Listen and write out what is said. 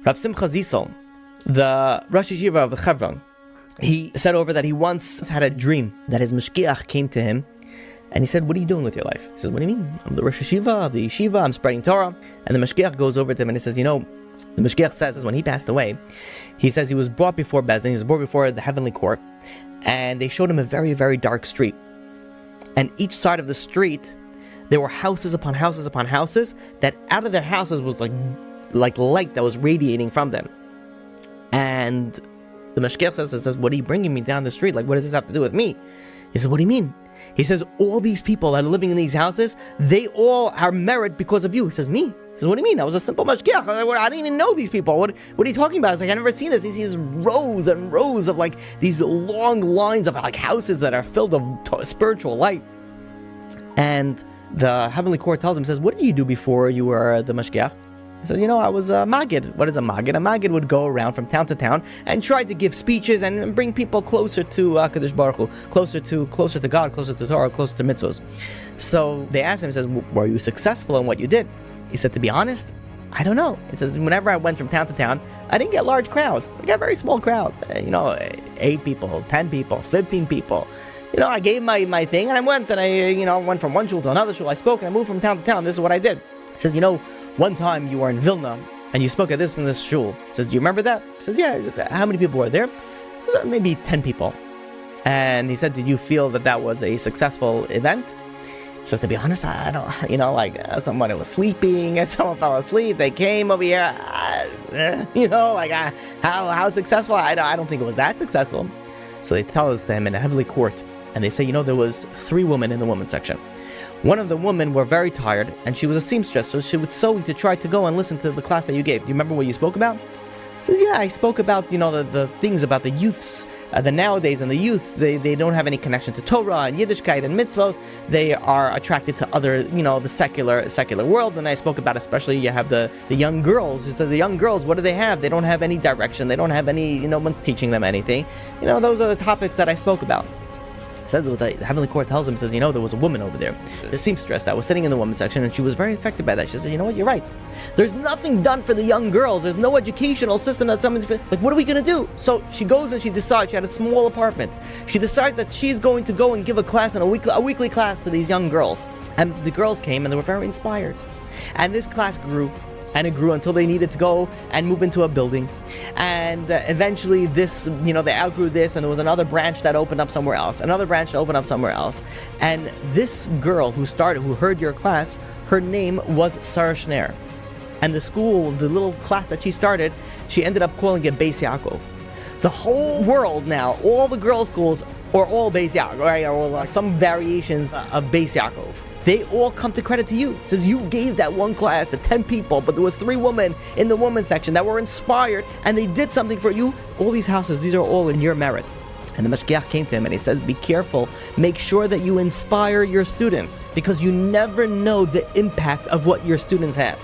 Rab Simcha Zisel, the Rosh Yeshiva of the Chevron, he said over that he once had a dream that his Mashgiach came to him and he said, "What are you doing with your life?" He says, "What do you mean? I'm the Rosh Yeshiva of the Yeshiva, I'm spreading Torah." And the Mashgiach goes over to him and he says, the Mashgiach says when he passed away, he says he was brought before Bezdin, he was brought before the heavenly court, and they showed him a very, very dark street. And each side of the street, there were houses upon houses upon houses, that out of their houses was like light that was radiating from them. And the Mashgiach says, "What are you bringing me down the street? Like, what does this have to do with me?" He says, "What do you mean?" He says, "All these people that are living in these houses, they all are merit because of you." He says, "Me?" He says, "What do you mean? I was a simple Mashgiach. I didn't even know these people. What are you talking about?" It's like, "I've never seen this." He sees rows and rows of like these long lines of like houses that are filled of spiritual light. And the heavenly court tells him, says, "What did you do before you were the Mashgiach?" He says, "I was a Maggid." What is a Maggid? A Maggid would go around from town to town and try to give speeches and bring people closer to Kadosh Baruch Hu, closer to God, closer to Torah, closer to mitzvos. So they asked him, he says, "Were you successful in what you did?" He said, "To be honest, I don't know." He says, "Whenever I went from town to town, I didn't get large crowds. I got very small crowds. 8 people, 10 people, 15 people. I gave my thing and I went and I went from one shul to another shul. I spoke and I moved from town to town. This is what I did." He says, "One time you were in Vilna and you spoke at this in this shul." He says, "Do you remember that?" He says, "Yeah." He says, "How many people were there?" He says, "Maybe 10 people. And he said, "Did you feel that was a successful event?" He says, "To be honest, I don't, someone was sleeping and someone fell asleep. They came over here, how successful? I don't think it was that successful." So they tell us to him in a heavenly court, and they say, there was 3 women in the women's section. One of the women were very tired, and she was a seamstress, so she would sew to try to go and listen to the class that you gave. Do you remember what you spoke about? He says, "Yeah, I spoke about, the things about the youths, the nowadays, and the youth, they don't have any connection to Torah and Yiddishkeit and mitzvos. They are attracted to other, the secular world. And I spoke about, especially, you have the young girls." He said, "The young girls, what do they have? They don't have any direction. They don't have any, no one's teaching them anything. Those are the topics that I spoke about." Said what the heavenly court tells him, says, there was a woman over there, the seamstress, that was sitting in the women's section, and she was very affected by that. She said, "What, you're right. There's nothing done for the young girls. There's no educational system that's something, like, what are we going to do?" So she goes and she decides, she had a small apartment. She decides that she's going to go and give a class, a weekly class to these young girls. And the girls came and they were very inspired. And this class grew. And it grew until they needed to go and move into a building. And eventually they outgrew this, and there was another branch that opened up somewhere else, another branch that opened up somewhere else. And this girl who heard your class, her name was Sarah Schneer. And the school, the little class that she started, she ended up calling it Beis Yaakov. The whole world now, all the girls' schools are all Beis Yaakov, right? Or some variations of Beis Yaakov. They all come to credit to you. It says you gave that one class to 10 people, but there was 3 women in the women's section that were inspired, and they did something for you. All these houses, these are all in your merit. And the Mashgiach came to him and he says, "Be careful. Make sure that you inspire your students, because you never know the impact of what your students have."